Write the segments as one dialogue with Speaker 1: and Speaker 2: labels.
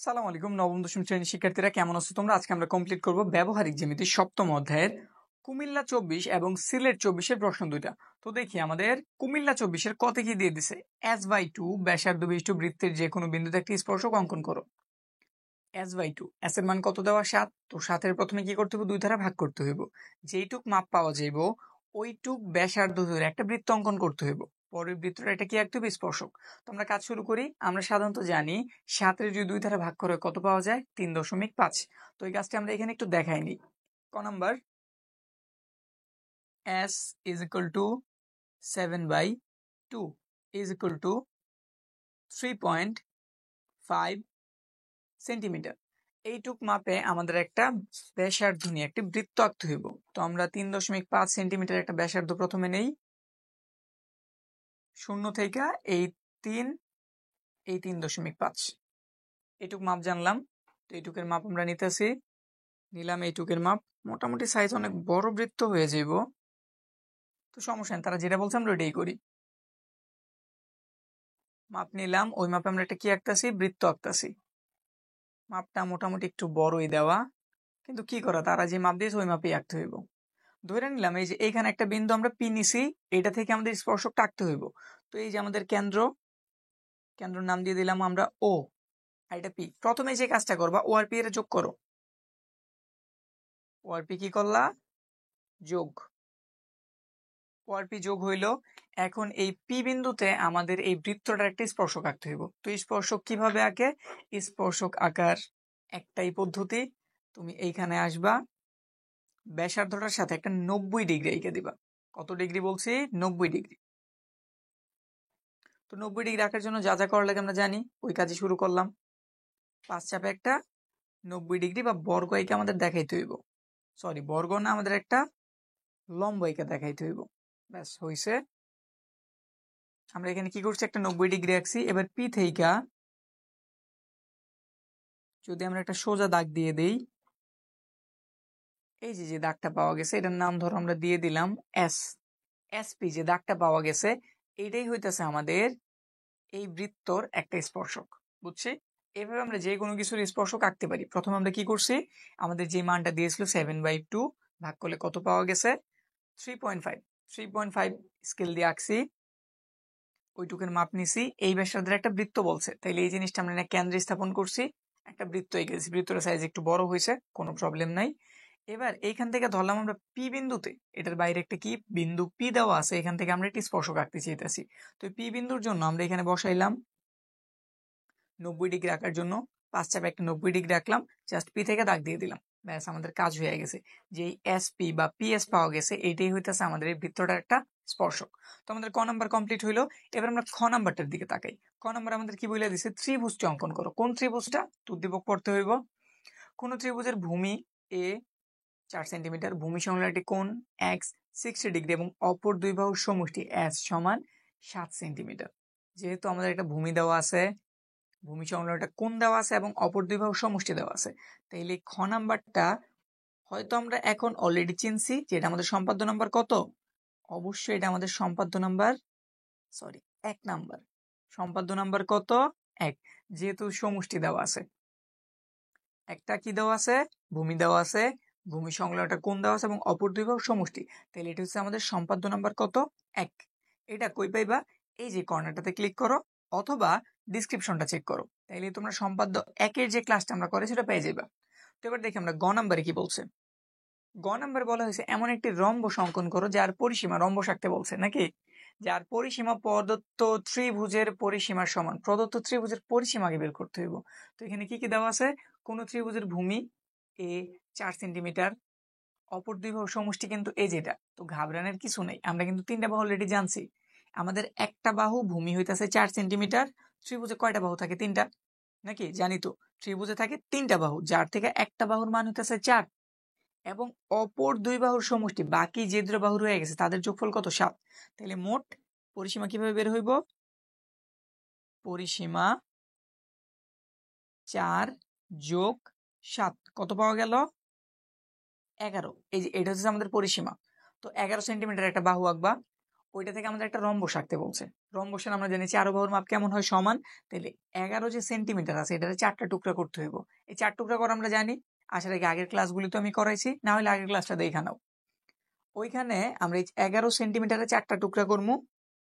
Speaker 1: সালাম আলাইকুম নবম দশম শ্রেণীর শিক্ষার্থীরা কেমন আছো তোমরা? আজকে আমরা কমপ্লিট করব ব্যবহারিক জ্যামিতি সপ্তম অধ্যায়ের কুমিল্লা 24 এবং সিলেট 24-এর প্রশ্ন দুইটা। তো দেখি আমাদের কুমিল্লা 24-এর কত কি দিয়ে দিছে। s/2 ব্যাসার্ধ বিশিষ্ট বৃত্তের যে কোনো বিন্দুতে একটি স্পর্শক অঙ্কন করো। s/2 s এর মান কত দেওয়া 7। তো 7-এর প্রথমে কি করতে হবে, দুই দ্বারা ভাগ করতে হইব। যেইটুক মাপ পাওয়া যাইব ওইটুক ব্যাসার্ধ ধরে একটা বৃত্ত অঙ্কন করতে হইব। পরের বৃত্তটা এটা কি আঁকতে হবে, স্পর্শক। তো আমরা কাজ শুরু করি। আমরা সাধারণত জানি 7-এর যদি দুই দ্বারা ভাগ করে কত পাওয়া যায়, 3.5। তো এই কাজটি আমরা এখানে একটু দেখাই নিই। ক number, s is equal to 7/2 is equal to 3.5 centimetre. এইটুক মাপে আমাদের একটা ব্যাসার্ধ নিয়ে একটি বৃত্ত আঁকতে হইব। তো আমরা 3.5 সেন্টিমিটার একটা ব্যাসার্ধ প্রথমে নেই। শূন্য থেকে এই 3.5 এইটুক মাপ জানলাম। তো এইটুকের মাপ আমরা নিতেছি, নিলাম এইটুকের মাপ। মোটামুটি সাইজ অনেক বড় বৃত্ত হয়ে যাইব, তো সমস্যা নেই, তারা যেটা বলছে আমরা ওইটাই করি। মাপ নিলাম, ওই মাপে আমরা একটা কি আঁকতেছি, বৃত্ত আঁকতেছি। মাপটা মোটামুটি একটু বড়ই দেওয়া, কিন্তু কি করা, তারা যে মাপ দিয়েছে ওই মাপেই আঁকতে হইব। ধরে নিলাম এই যে এইখানে একটা বিন্দু আমরা পি নিছি, এটা থেকে আমাদের স্পর্শক আঁকতে হইব। তো এই যে আমাদের কেন্দ্র নাম দিয়ে দিলাম আমরা ও, আর এটা পি। প্রথমে যে কাজটা করবা, ও আর পি এর যোগ করো। ও আর পি কি করলা, যোগ। ও আর পি যোগ হইলো। এখন এই পি বিন্দুতে আমাদের এই বৃত্তটার একটা স্পর্শক আঁকতে হইব। তো এই স্পর্শক কিভাবে আঁকে, স্পর্শক আঁকার একটাই পদ্ধতি, তুমি এইখানে আসবা, ব্যাসার্ধটার সাথে একটা 90 ডিগ্রি এঁকে দিবা। কত ডিগ্রি বলছি, 90 ডিগ্রি। তো 90 ডিগ্রি আঁকার জন্য যা যা করার লাগে আমরা জানি, ওই কাজে শুরু করলাম। 5 চাপে একটা 90 ডিগ্রি বা বর্গ এঁকে আমাদের দেখাইতে হইব। সরি, বর্গ না, আমাদের একটা লম্ব এঁকে দেখাইতে হইব। ব্যাস হইছে। আমরা এখানে কি করছি, একটা 90 ডিগ্রি আঁকছি। এবার পি থেকে যদি আমরা একটা সোজা দাগ দিয়ে দেই, এই যে যে দাগটা পাওয়া গেছে এটার নাম ধরো আমরা দিয়ে দিলাম এস। এসপি যে দাগটা পাওয়া গেছে এইটাই হইতেছে আমাদের এই বৃত্তর একটা স্পর্শক। বুঝছি? এভাবে আমরা যে কোনো কিছুর স্পর্শক আঁকতে পারি। প্রথমে আমরা কি করছি, আমাদের যে মানটা দিয়েছিল 7/2 ভাগ করলে কত পাওয়া গেছে, 3.5 স্কেল দিয়ে আঁকছি। ওইটুকুর মাপ নিছি, এই ব্যাসার্ধের একটা বৃত্ত বলছে, তাইলে এই জিনিসটা আমরা কেন্দ্রে স্থাপন করছি, একটা বৃত্ত এঁকেছি। বৃত্তটার সাইজ একটু বড় হয়েছে, কোনো প্রবলেম নাই। এবার এইখান থেকে ধরলাম আমরা পি বিন্দুতে, এটার বাইরে একটা কি বিন্দু পি দেওয়া আছে, এখান থেকে আমরা একটি স্পর্শক আঁকতে চাইতেছি। তো পি বিন্দুর জন্য আমরা এখানে বসাইলাম 90 ডিগ্রি আঁকার জন্য 5 চাপে একটা 90 ডিগ্রি আঁকলাম, জাস্ট পি থেকে দাগ দিয়ে দিলাম। ব্যাস আমাদের কাজ হয়ে গেছে। যে এস পি বা পিএস পাওয়া গেছে, এইটাই হইতেছে আমাদের এই বৃত্তটার একটা স্পর্শক। তো আমাদের ক নাম্বার কমপ্লিট হইলো। এবার আমরা খ নাম্বারটার দিকে তাকাই। খ নাম্বার আমাদের কি বলে দিছে, ত্রিভুজটি অঙ্কন করো। কোন ত্রিভুজটা, উদ্দীপক পড়তে হইব। কোন ত্রিভুজের ভূমি এ 4 সেন্টিমিটার, ভূমি সংলগ্ন একটি কোণ এক্স 60 ডিগ্রি এবং অপর দুই বাহুর সমষ্টি এস সমান 7 সেন্টিমিটার। যেহেতু আমাদের একটা ভূমি দেওয়া আছে, ভূমি সংলগ্ন একটা কোণ দেওয়া আছে এবং অপর দুই বাহুর সমষ্টি দেওয়া আছে, তাইলে খ নাম্বারটা হয়তো আমরা এখন অলরেডি চিনছি যে এটা আমাদের সম্পাদ্য নাম্বার কত। অবশ্যই এটা আমাদের সম্পাদ্য নাম্বার, সরি 1 নাম্বার। সম্পাদ্য নাম্বার কত, 1। যেহেতু সমষ্টি দেওয়া আছে, একটা কি দেওয়া আছে, ভূমি দেওয়া আছে, ভূমি সংলগ্ন একটা কোণ দেওয়া আছে এবং অপর দুই বাহুর সমষ্টি, তাহলে এটা হচ্ছে আমাদের সম্পাদ্য নাম্বার কত, 1। এটা কই পাইবা, এই যে কর্নারটাতে ক্লিক করো অথবা ডিসক্রিপশনটা চেক করো, তাইলে তোমরা সম্পাদ্য 1-এর যে ক্লাসটা আমরা করে সেটা পেয়ে যাবে। তো এবার দেখি আমরা গ নাম্বারে কি বলছে। গ নাম্বারে বলা হয়েছে এমন একটি রম্বস অঙ্কন করো যার পরিসীমা, রম্বস আঁকতে বলছে নাকি, যার পরিসীমা প্রদত্ত ত্রিভুজের পরিসীমার সমান। প্রদত্ত ত্রিভুজের পরিসীমা আগে বের করতে হইব। তো এখানে কি কি দেওয়া আছে, কোন ত্রিভুজের ভূমি এ 4 সেন্টিমিটার, অপর দুই বাহুর সমষ্টি কিন্তু এই যেটা। তো ঘাবড়ানোর কিছু নেই, আমরা কিন্তু 3টা বাহু অলরেডি জানছি। আমাদের একটা বাহু ভূমি হইতাছে 4 সেন্টিমিটার। ত্রিভুজে কয়টা বাহু থাকে, 3টা নাকি, জানি তো। ত্রিভুজে থাকে 3টা বাহু, যার থেকে একটা বাহুর মান হইতাছে 4 এবং অপর দুই বাহুর সমষ্টি, বাকি যে দুটো বাহু রয়ে গেছে তাদের যোগফল কত, 7। তাহলে মোট পরিসীমা কিভাবে বের হইব, পরিসীমা 4 যোগ 7 কত পাওয়া গেল, 11। এই যে এটা হচ্ছে আমাদের পরিসীমা। তো 11 সেন্টিমিটার একটা বাহু আঁকবা, ওইটা থেকে আমাদের একটা রম্বস আঁকতে বলছে। রম্বসের আমরা জানি 4 বাহুর মাপ কেমন হয়, সমান। তাহলে 11 যে সেন্টিমিটার আছে এটারে 4টা টুকরা করতে হইব। এই 4 টুকরা করা আমরা জানি, আসার আগে আগের ক্লাসগুলি তো আমি করাইছি, না হলে আগের ক্লাসটা দেখা নাও। ওইখানে আমরা এই 11 সেন্টিমিটারে 4টা টুকরা করবো।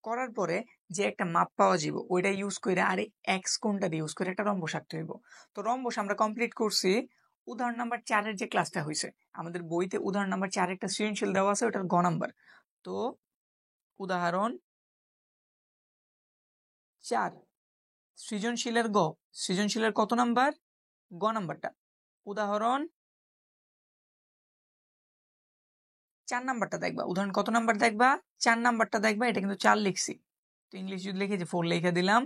Speaker 1: করার পরে যে একটা মাপ পাওয়া যাব ওইটা ইউজ করে, আরে এক্স কোণটা দিয়ে ইউজ করে একটা রম্বস আঁকতে হইব। তো রম্বস আমরা কমপ্লিট করছি উদাহরণ নাম্বার 4-এর যে ক্লাসটা হয়েছে। আমাদের বইতে উদাহরণ নাম্বার 4 একটা সৃজনশীল দেওয়া আছে, ওটার গ নাম্বার। তো উদাহরণ 4 সৃজনশীলের গ, সৃজনশীলের কত নাম্বার? গ নাম্বারটা। উদাহরণ 4 নাম্বারটা দেখবা। উদাহরণ কত নাম্বার দেখবা? 4 নাম্বারটা দেখবা। এটা কিন্তু 4 লিখছি, তো ইংলিশ যদি লিখে যে 4 লিখে দিলাম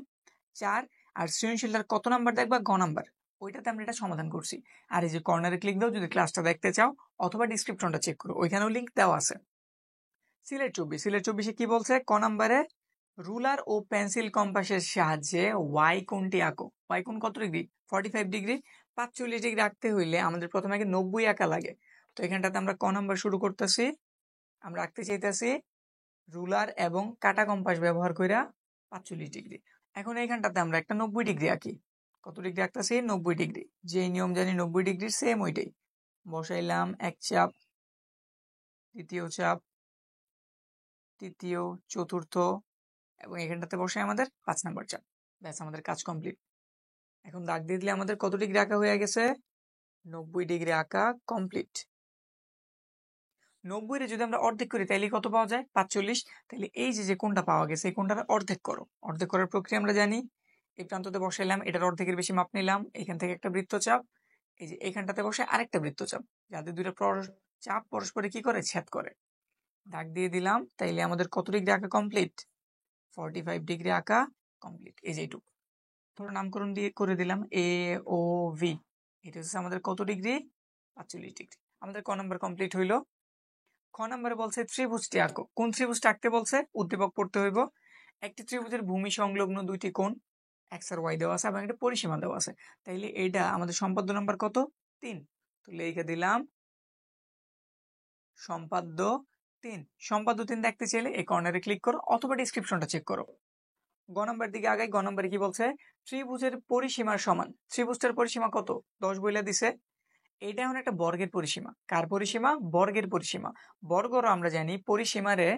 Speaker 1: 4। আর সৃজনশীলটার কত নাম্বার দেখবা? গ নাম্বার। ওইটাতে আমরা এটা সমাধান করছি। আর এই যে কর্নারে ক্লিক দাও যদি ক্লাসটা দেখতে চাও, অথবা ডিসক্রিপশনটা চেক করো, ওইখানেও লিংক দেওয়া আছে। সিলেট 24, সিলেট 24-এ কি বলছে? ক নাম্বারে রুলার ও পেন্সিল কম্পাসের সাহায্যে ওয়াই কোণটি আঁকো। ওয়াই কোণ কত ডিগ্রি? 45 ডিগ্রি। 45 ডিগ্রি আঁকতে হইলে আমাদের প্রথমে আগে 90 আঁকা লাগে। তো এখানটাতে আমরা ক নাম্বার শুরু করতেছি। আমরা আঁকতে চাইতেছি রুলার এবং কাটা কম্পাস ব্যবহার করে 45 ডিগ্রি। এখন এইখানটাতে আমরা একটা 90 ডিগ্রি আঁকি। কত ডিগ্রি আঁকতেছি? 90 ডিগ্রি। যে নিয়ম জানি 90 ডিগ্রি সেম ওইটাই বসাইলাম। এক চাপ, দ্বিতীয় চাপ, তৃতীয়, চতুর্থ, এবং এখানটাতে বসে আমাদের 5 নাম্বার চাপ। ব্যাস, আমাদের কাজ কমপ্লিট। এখন দাগ দিয়ে দিলে আমাদের কত ডিগ্রি আঁকা হয়ে গেছে? 90 ডিগ্রি আঁকা কমপ্লিট। 90 রে যদি আমরা অর্ধেক করি তাহলে কত পাওয়া যায়? 45। তাহলে এই যে কোণটা পাওয়া গেছে এই কোণটার অর্ধেক করো। অর্ধেক করার প্রক্রিয়া আমরা জানি। এই প্রান্ততে বসাইলাম, এটার অর্ধেকের বেশি মাপ নিলাম, এখান থেকে একটা বৃত্তচাপ, এই যে এখানটাতে বসে আরেকটা বৃত্তচাপ, যাদের দুইটা চাপ পরস্পরে কি করে? ছেদ করে। দাগ দিয়ে দিলাম। তাইলে আমাদের কত ডিগ্রি আঁকা কমপ্লিট? 45 ডিগ্রি আঁকা কমপ্লিট। এই যে এইটুকু ধরো নামকরণ দিয়ে করে দিলাম এ ও ভি। এটা হচ্ছে আমাদের কত ডিগ্রি? 45 ডিগ্রি। আমাদের ক নাম্বার কমপ্লিট হইলো। খ নাম্বারে বলছে ত্রিভুজটি আঁকো। কোন ত্রিভুজটা আঁকতে বলছে? উদ্দীপক পড়তে হইব। একটি ত্রিভুজের ভূমি সংলগ্ন দুইটি কোণ এক্স আর ওয়াই দেওয়া আছে এবং একটা পরিসীমা দেওয়া আছে। তাইলে এইটা আমাদের সম্পাদ্য নাম্বার কত? 3। তো লিখে দিলাম সম্পাদ্য 3। সম্পাদ্য 3 দেখতে চাইলে এই কর্নারে ক্লিক করো অথবা ডিসক্রিপশনটা চেক করো। গ নাম্বার দিকে আগাই। গ নাম্বারে কি বলছে? ত্রিভুজের পরিসীমার সমান। ত্রিভুজটার পরিসীমা কত? 10 বইলা দিছে। এটা এখন একটা বর্গের পরিসীমা। কার পরিসীমা? বর্গের পরিসীমা। বর্গরও আমরা জানি পরিসীমারে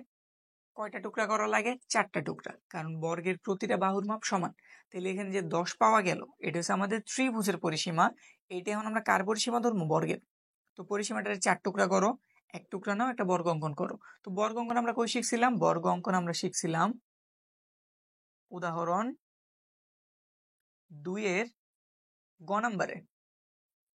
Speaker 1: কয়টা টুকরা করা লাগে? 4টা টুকরা, কারণ বর্গের প্রতিটা বাহুর মাপ সমান। তাহলে এখানে যে 10 পাওয়া গেল এটা হচ্ছে আমাদের ত্রিভুজের পরিসীমা। এটা এখন আমরা কার পরিসীমা ধরবো? বর্গের। তো পরিসীমাটা 4 টুকরা করো, এক টুকরা নাও, একটা বর্গ অঙ্কন করো। তো বর্গ অঙ্কন আমরা কই শিখছিলাম? বর্গ অঙ্কন আমরা শিখছিলাম উদাহরণ 2-এর গ নাম্বারে।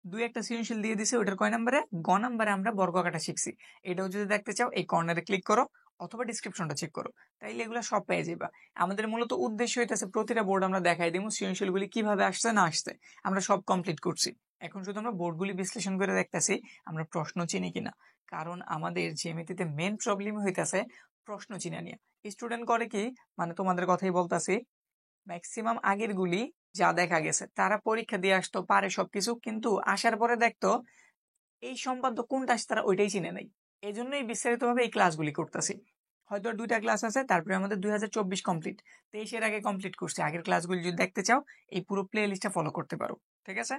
Speaker 1: 2 একটা সৃজনশীল দিয়ে দিছে, ওটার কয় নাম্বারে? গ নাম্বারে আমরা বর্গ আঁকাটা শিখছি। এটাও যদি দেখতে চাও এই কর্নারে ক্লিক করো অথবা ডিসক্রিপশনটা চেক করো, তাইলে এগুলো সব পেয়ে যাবা। আমাদের মূলত উদ্দেশ্য হইতেছে প্রতিটা বোর্ড আমরা দেখাই দিব সৃজনশীলগুলি কিভাবে আসছে না আসছে। আমরা সব কমপ্লিট করছি, এখন শুধু আমরা বোর্ডগুলি বিশ্লেষণ করে দেখতেছি আমরা প্রশ্ন চিনি কিনা। কারণ আমাদের জ্যামিতিতে মেন প্রবলেম হইতেছে প্রশ্ন চিনা নিয়ে। স্টুডেন্ট করে কি, মানে তোমাদের কথাই বলতাছি, ম্যাক্সিমাম আগের গুলি যা দেখা গেছে তারা পরীক্ষা দিয়ে আসতো, পারে সবকিছু, কিন্তু আসার পরে দেখতো এই সম্পাদ্য কোনটা আসছে তারা ওইটাই চিনে নেই। এই জন্যই বিস্তারিতভাবে এই ক্লাসগুলি করতেছি। হয়তো 2টা ক্লাস আছে, তারপরে আমাদের 2024 কমপ্লিট, 23-এর আগে কমপ্লিট করছি। আগের ক্লাসগুলি যদি দেখতে চাও এই পুরো প্লে লিস্টটা ফলো করতে পারো। ঠিক আছে।